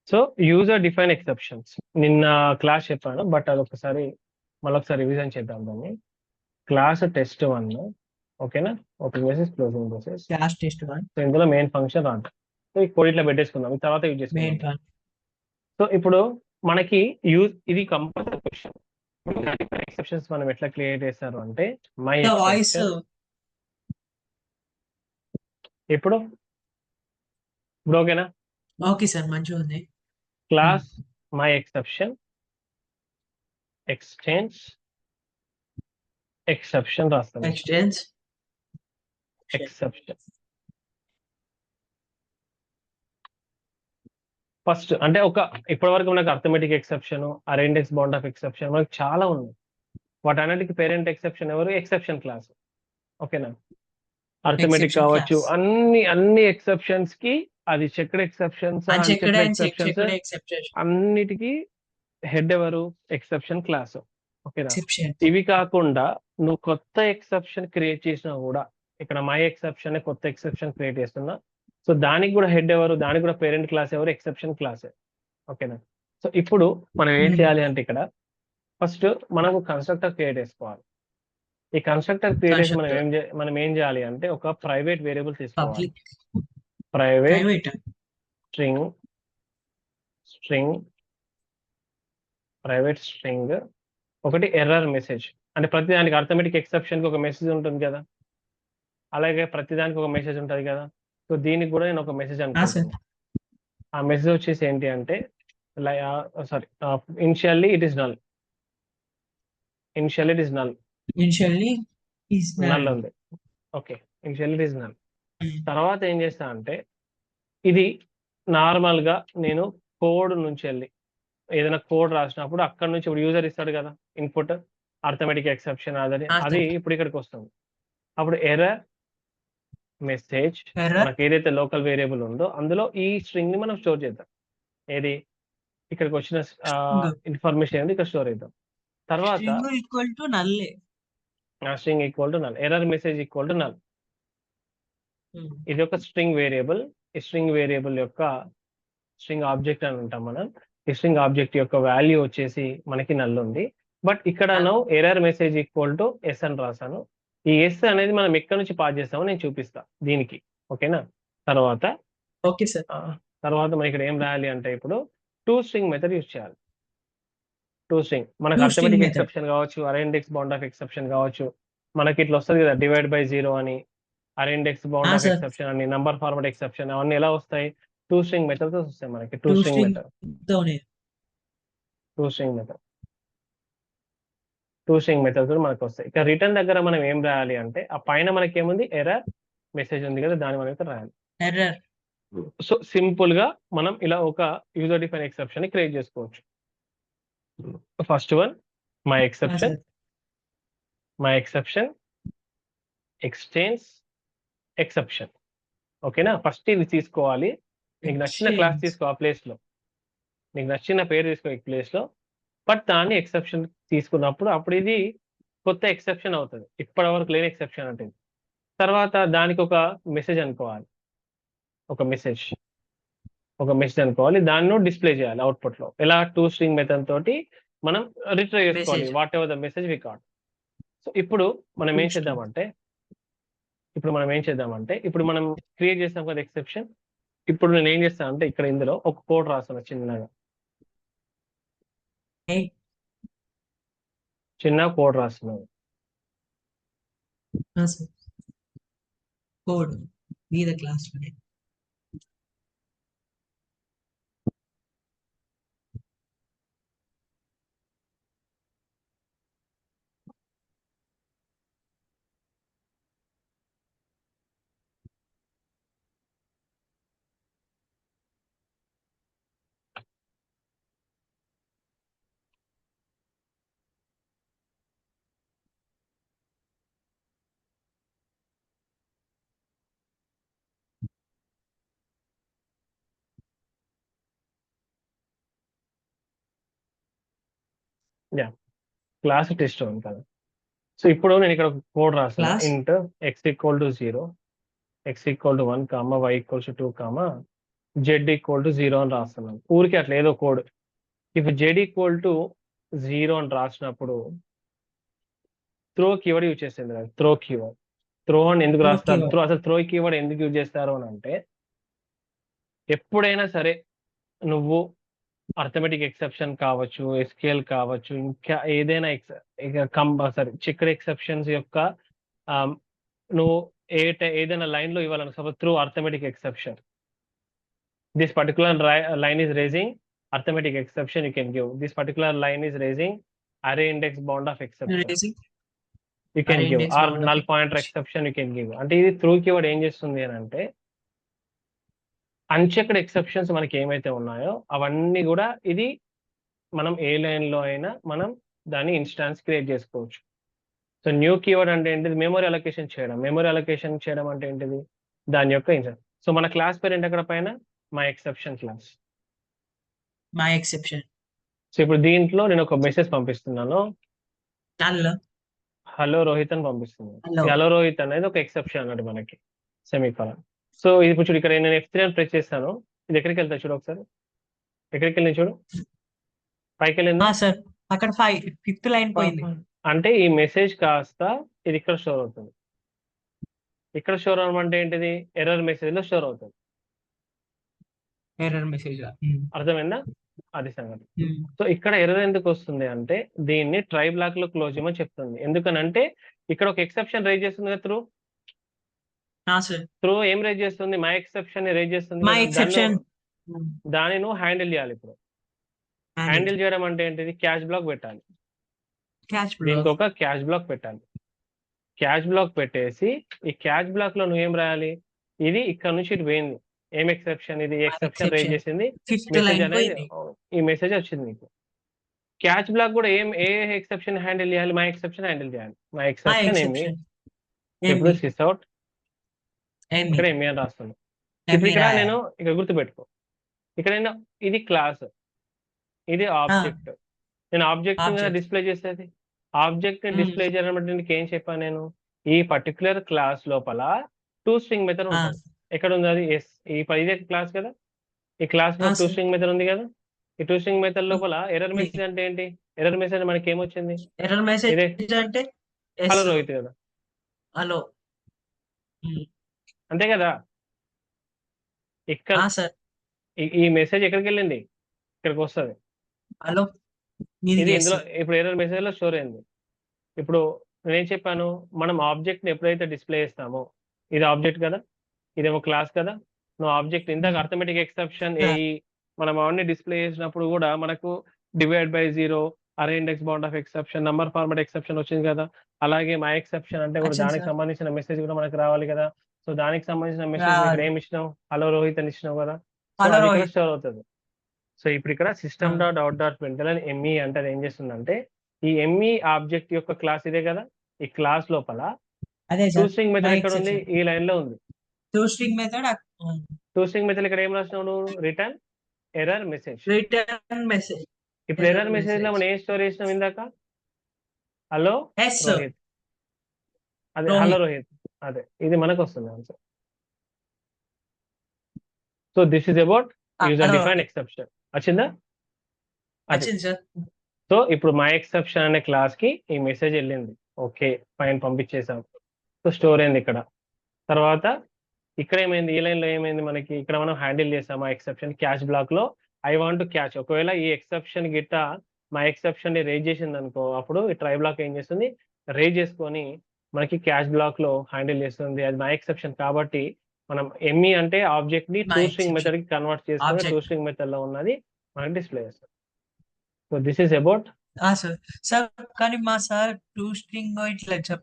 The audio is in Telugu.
సో యూజర్ డిఫైన్ ఎక్సెప్షన్స్ నిన్న క్లాస్ చెప్పాను, బట్ అదొకసారి మళ్ళొకసారి రివిజన్ చేద్దాం దాన్ని. క్లాస్ test1, ఓకేనా? ఓపెన్ చేసి క్లోజింగ్ చేసేసి క్లాస్ test1 సో ఇందులో మెయిన్ ఫంక్షన్ రన్. సో ఈ కోడ్ ఇట్లా పెట్టేసుకుందాం, ఈ తర్వాత యూజ్ మెయిన్ చేసుకుందాం. సో ఇప్పుడు మనకి ఇది కంపల్సరీ క్వశ్చన్. ఎక్సెప్షన్స్ మనం ఎట్లా క్రియేట్ చేస్తారు అంటే మై వాయిస్ ఎక్సెప్షన్. ఇప్పుడు ఓకేనా? ఓకే సార్, మంచిగా ఉంది. Class my exception exchange exception రాస్తాను. ఎక్స్టెన్స్ ఎక్సెప్షన్ ఫస్ట్ అంటే ఇప్పటి వరకు మనకు అర్థమెటిక్ ఎక్సెప్షన్, అరే ఇండెక్స్ బౌండ్ ఆఫ్ ఎక్సెప్షన్ మనకు చాలా ఉన్నాయి. వాటన్నిటికి పేరెంట్ ఎక్సెప్షన్ ఎవరు? Exception class. ఓకేనా? అర్థమెటిక్ కావచ్చు, అన్ని ఎక్సెప్షన్స్ కి అది చెక్డ్ ఎక్సెప్షన్స్, అన్నిటికీ హెడ్ ఎవరు? Exception class. ఓకేనా? ఇవి కాకుండా నువ్వు కొత్త ఎక్సెప్షన్ క్రియేట్ చేసినా కూడా, ఇక్కడ మై ఎక్సెప్షన్ కొత్త ఎక్సెప్షన్ క్రియేట్ చేస్తున్నా, సో దానికి కూడా హెడ్ ఎవరు? దానికి కూడా పేరెంట్ క్లాస్ ఎవరు? Exception class. ఓకేనా? సో ఇప్పుడు మనం ఏం చేయాలి అంటే ఇక్కడ ఫస్ట్ మనకు కన్స్ట్రక్టర్ క్రియేట్ చేసుకోవాలి. ఈ కన్స్ట్రక్టర్ క్రియేట్ చేసి మనం ఏం చేయాలి అంటే ఒక ప్రైవేట్ వేరియబుల్ తీసుకోవాలి. ప్రైవేట్ స్ట్రింగ్ ఒకటి ఎర్రర్ మెసేజ్. అంటే ప్రతి దానికి అర్థమెటిక్ ఎక్సెప్షన్ కి ఒక మెసేజ్ ఉంటుంది కదా, అలాగే ప్రతి దానికి ఒక మెసేజ్ ఉంటుంది కదా. సో దీనికి కూడా నేను ఒక మెసేజ్ అనుకుంటున్నాను. ఆ మెసేజ్ వచ్చేసి ఏంటి అంటే initially it is null. Null ఉంది. Okay, initially it is null. తర్వాత ఏం చేస్తా అంటే ఇది నార్మల్ గా నేను కోడ్ నుంచి వెళ్ళి ఏదైనా కోడ్ రాసినప్పుడు అక్కడ నుంచి ఇప్పుడు యూజర్ ఇస్తాడు కదా ఇన్పుట్, అర్థమెటిక్ ఎక్సెప్షన్ అది ఇప్పుడు ఇక్కడికి వస్తుంది. అప్పుడు ఎర్రర్ మెసేజ్ మనకి ఏదైతే లోకల్ వేరియబుల్ ఉందో అందులో ఈ స్ట్రింగ్ ని మనం స్టోర్ చేద్దాం. ఏది ఇక్కడికి వచ్చిన ఇన్ఫర్మేషన్ ఏంది ఇక్కడ స్టోర్ చేద్దాం. తర్వాత string equal to null, error message equal to null. ఇది ఒక స్ట్రింగ్ వేరియబుల్. ఈ స్ట్రింగ్ వేరియబుల్ యొక్క స్ట్రింగ్ ఆబ్జెక్ట్ అని ఉంటాం మనం. ఈ స్ట్రింగ్ ఆబ్జెక్ట్ యొక్క వాల్యూ వచ్చేసి మనకి నల్ ఉంది. బట్ ఇక్కడ error message equal to S అని రాసాను. ఈ ఎస్ అనేది మనం ఎక్కడి నుంచి పాస్ చేస్తామో నేను చూపిస్తా దీనికి. ఓకేనా? తర్వాత మనం ఇక్కడ ఏం రాయాలి అంటే ఇప్పుడు టూ స్ట్రింగ్ మెథడ్ యూజ్ చేయాలి. టూ స్ట్రింగ్ మనకు అర్థమెటిక్ ఎక్సెప్షన్ కావచ్చు, అరే ఇండెక్స్ బౌండ్ ఆఫ్ ఎక్సెప్షన్ కావచ్చు. మనకి ఇట్లా వస్తుంది కదా డివైడ్ బై 0 అని, అరే ఇండెక్స్ బౌండ్ ఆఫ్ ఎక్సెప్షన్ అని, నంబర్ ఫార్వర్డ్ ఎక్సెప్షన్, అవన్నీ ఎలా వస్తాయి? టూ స్ట్రింగ్ మెథడ్స్ వస్తాయి మనకి. టూ స్ట్రింగ్ మెథడ్స్ మనకు వస్తాయి. ఇక రిటర్న్ దగ్గర మనం ఏం రాయాలి అంటే ఆ పైన మనకి ఏముంది? ఎర్రర్ మెసేజ్ ఉంది కదా, దాన్ని మనం అయితే రాయాలి. సో సింపుల్ గా మనం ఇలా ఒక యూజర్ డిఫైన్ ఎక్సెప్షన్ ని క్రియేట్ చేసుకోవచ్చు. First one my exception exchange exception. ఓకేనా? ఫస్ట్ ఇది తీసుకోవాలి. నీకు నచ్చిన క్లాస్ తీసుకో, ఆ ప్లేస్ లో నీకు నచ్చిన పేరు తీసుకో ఈ ప్లేస్ లో. బట్ దాన్ని ఎక్సెప్షన్ తీసుకున్నప్పుడు అప్పుడు ఇది కొత్త ఎక్సెప్షన్ అవుతుంది, ఇప్పటి వరకు లేని ఎక్సెప్షన్ అంటే. తర్వాత దానికి ఒక మెసేజ్ అనుకోవాలి, ఒక మెసేజ్ అనుకోవాలి, దాన్ని డిస్ప్లే చేయాలి అవుట్పుట్ లో. ఎలా? టూ స్ట్రింగ్ మెథడ్ తోటి మనం రిట్రైవ్ చేసుకోవాలి whatever the message we got. So ఇప్పుడు మనం ఏం చేద్దామంటే ఇప్పుడు మనం క్రియేట్ చేసాం కదా ఎక్సెప్షన్. ఇప్పుడు నేను ఏం చేస్తాను అంటే ఇక్కడ ఇందులో ఒక కోడ్ రాస్తాను చిన్న కోడ్ రాస్తున్నాను. క్లాస్ టెస్ట్ ఉంది కదా. సో ఇప్పుడు నేను ఇక్కడ కోడ్ రాస్తాను. Int x equal to 0, X equal to 1 comma Y equals to 2 comma Z equal to 0 అని రాస్తున్నాం. ఊరికి అట్లా ఏదో code. If Z equal to 0 అని రాసినప్పుడు త్రో కీవర్డ్ యూజ్ చేసింది కదా, త్రో కీవర్డ్. త్రో అని ఎందుకు Throw రాస్తారు? keyword. త్రో అసలు త్రో కీవర్డ్ ఎందుకు యూజ్ చేస్తారు అని అంటే, ఎప్పుడైనా సరే నువ్వు అర్థమెటిక్ ఎక్సెప్షన్ కావచ్చు, ఎస్క్యూఎల్ కావచ్చు, ఇంకా ఏదైనా కంపల్సరీ చిక్కడ్ ఎక్సెప్షన్స్ యొక్క నువ్వు ఏదైనా లైన్ లో ఇవ్వాలను suppose throw arithmetic exception. This particular line is raising arithmetic exception you can give. This particular line is raising array index bound of exception. Raising You can array give index or bound of null pointer exception you can give. అంటే ఇది త్రూ కీవర్డ్ ఏం చేస్తుంది అని అంటే, అన్చెక్డ్ ఎక్సెప్షన్స్ మనకి ఏమైతే ఉన్నాయో అవన్నీ కూడా ఇది మనం ఏ లైన్ లో అయినా మనం దాన్ని ఇన్స్టాన్స్ క్రియేట్ చేసుకోవచ్చు. సో న్యూ కీవర్డ్ అంటే ఏంటిది? మెమరీ అలొకేషన్ చేయడం. మెమరీ అలొకేషన్ చేయడం అంటే ఏంటిది? దాని యొక్క ఇన్స్టాన్స్. సో మన క్లాస్ పేరు ఏంటి అక్కడ పైన? My exception class. my exception. So ఇప్పుడు దీంట్లో నేను ఒక మెసేజ్ పంపిస్తున్నాను. Hello. హలో రోహిత్ అని పంపిస్తున్నాను. Hello. ఈ హలో రోహిత్ అనేది ఒక ఎక్సెప్షన్ అన్నట్టు మనకి సెమీకోలన్. సో ఇది ఇప్పుడు చూడు, ఇక్కడ నేను F3 అని ప్రెస్ చేస్తాను. ఇది ఎక్కడికి వెళ్తా చూడు ఒకసారి. ఎక్కడికి వెళ్ళింది చూడు, పైకి వెళ్ళిందా? సార్ అక్కడ 5th లైన్ పోయింది. అంటే ఈ మెసేజ్ కాస్త ఇది ఇక్కడ స్టోర్ అవుతుంది. ఇక్కడ స్టోర్ అవ్వడం అంటే ఏంటిది? ఎర్రర్ మెసేజ్ లో స్టోర్ అవుతుంది. Error message. అర్థమైందా? అది సంగతి. సో ఇక్కడ ఎర్రర్ ఎందుకు వస్తుంది అంటే, దీన్ని ట్రై బ్లాక్ లో క్లోజ్ చేయమని చెప్తుంది. ఎందుకనంటే ఇక్కడ ఒక ఎక్సెప్షన్ రైజ్ చేస్తుంది కదా త్రూ. త్రూ ఏం రైజ్ చేస్తుంది? మై ఎక్సెప్షన్ రైజ్ చేస్తుంది. My exception. దాన్ని నువ్వు హ్యాండిల్ చేయాలి. ఇప్పుడు హ్యాండిల్ చేయడం అంటే ఏంటిది? క్యాష్ బ్లాక్ పెట్టాలి. దీనికి ఒక క్యాష్ బ్లాక్ పెట్టాలి. క్యాష్ బ్లాక్ పెట్టేసి ఈ క్యాష్ బ్లాక్ లో నువ్వు ఏం రాయాలి? ఇది ఇక్కడ నుంచి ఇటు పోయింది. ఏం ఎక్సెప్షన్? ఇది ఎక్సెప్షన్ రైజ్ చేసింది. మెసేజ్ అనేది ఈ మెసేజ్ వచ్చింది నీకు. క్యాచ్ బ్లాక్ కూడా ఏ ఎక్సెప్షన్ హ్యాండిల్ చేయాలి? మై ఎక్సెప్షన్ హ్యాండిల్ చేయాలి. మై ఎక్సెప్షన్ ఏమి? ఇప్పుడు సిస్ అవుట్ ఇక్కడ ఏమి అని రాస్తున్నాను. ఇప్పుడు ఇక్కడ నేను ఇక్కడ గుర్తుపెట్టుకో, ఇక్కడ నేను ఇది క్లాస్, ఇది ఆబ్జెక్ట్. నేను ఆబ్జెక్ట్ డిస్ప్లే చేసేది. ఆబ్జెక్ట్ ని డిస్ప్లే చేయడం అంటే నీకు ఏం చెప్పాను నేను? ఈ పర్టికులర్ క్లాస్ లోపల టూ స్ట్రింగ్ మెథడ్ ఉంటుంది. ఎక్కడ ఉంది అది? ఎస్. ఇదే క్లాస్ కదా, ఈ క్లాస్ లో టూ స్ట్రింగ్ మెథడ్ ఉంది కదా. ఈ టూ స్ట్రింగ్ మెథడ్ లోపల ఎర్రర్ మెసేజ్ అంటే ఏంటి? ఎర్రర్ మెసేజ్ మనకి ఏమొచ్చింది? ఎర్రర్ మెసేజ్ అంటే హలో రోహిత్ కదా. హలో అంతే కదా. ఇక్కడ ఈ మెసేజ్ ఎక్కడికి వెళ్ళింది? ఇక్కడికి వస్తుంది. హలో ఇది ఇందులో ఇప్పుడు ఎర్రర్ మెసేజ్ లో స్టోర్ అయింది. ఇప్పుడు నేనేం చెప్పాను? మనం ఆబ్జెక్ట్ ని ఎప్పుడైతే డిస్ప్లే చేస్తామో, ఇది ఆబ్జెక్ట్ కదా, ఇదేమో క్లాస్ కదా. నువ్వు ఆబ్జెక్ట్ ఇందాక అర్థమెటిక్ ఎక్సెప్షన్ మనం అవన్నీ డిస్ప్లే చేసినప్పుడు కూడా మనకు డివైడ్ బై 0, అరే index bound of exception, number format exception వచ్చింది కదా. అలాగే మై ఎక్సెప్షన్ అంటే కూడా దానికి సంబంధించిన మెసేజ్ కూడా మనకు రావాలి కదా. సో దానికి సంబంధించిన మెసేజ్ ఇక్కడ ఏమి ఇచ్చినావు? హలో రోహిత్ అని ఇచ్చినావు కదా. సో అది ఇక్కడ స్టోర్ అవుతుంది. సో ఇప్పుడు ఇక్కడ system dot out dot println ME అంటే అది ఏం చేస్తుందంటే, ఈ ఎంఈ ఆబ్జెక్ట్ యొక్క క్లాస్ ఇదే కదా. ఈ క్లాస్ లోపల టూ స్ట్రింగ్ మెథడ్ ఎక్కడ ఉంది? ఈ లైన్ లో ఉంది. టూ స్ట్రింగ్ మెథడ్ ఇక్కడ ఏం రాసినావు నువ్వు? Return error message. ఇప్పుడు ఎర్రర్ మెసేజ్ లో మనం ఏం స్టోర్ చేసినాం ఇందాక? హలో రోహిత్. అదే హలో రోహిత్, అదే ఇది మనకు వస్తుంది answer. So this is about user define exception. వచ్చిందా? సో ఇప్పుడు మై ఎక్సెప్షన్ అనే క్లాస్ కి ఈ మెసేజ్ వెళ్ళింది. ఓకే ఫైన్, పంపించేసాం. సో స్టోర్ అయింది ఇక్కడ. తర్వాత ఇక్కడ ఏమైంది? ఈ లైన్ లో ఏమైంది మనకి? ఇక్కడ మనం హ్యాండిల్ చేసాం ఆ ఎక్సెప్షన్ క్యాష్ బ్లాక్ లో. I want to catch. ఒకవేళ ఈ ఎక్సెప్షన్ గిట్ట మా ఎక్సెప్షన్ ని రేజ్ చేసింది అనుకో, అప్పుడు ఈ ట్రై బ్లాక్ ఏం చేస్తుంది? రేజ్ చేసుకొని మనకి క్యాష్ బ్లాక్ లో హ్యాండిల్ చేస్తుంది. అది మై ఎక్సెప్షన్ కాబట్టి మనం ఎంఈ అంటే ఆబ్జెక్ట్ ని టూ స్ట్రింగ్ మెథడ్ కి కన్వర్ట్ చేసుకొని టూ స్ట్రింగ్ మెథడ్ లో ఉన్నది మనకి డిస్ప్లే చేస్తాం. So this is about. Sir కానీ మా సార్ టూ స్ట్రింగ్ ఇట్లా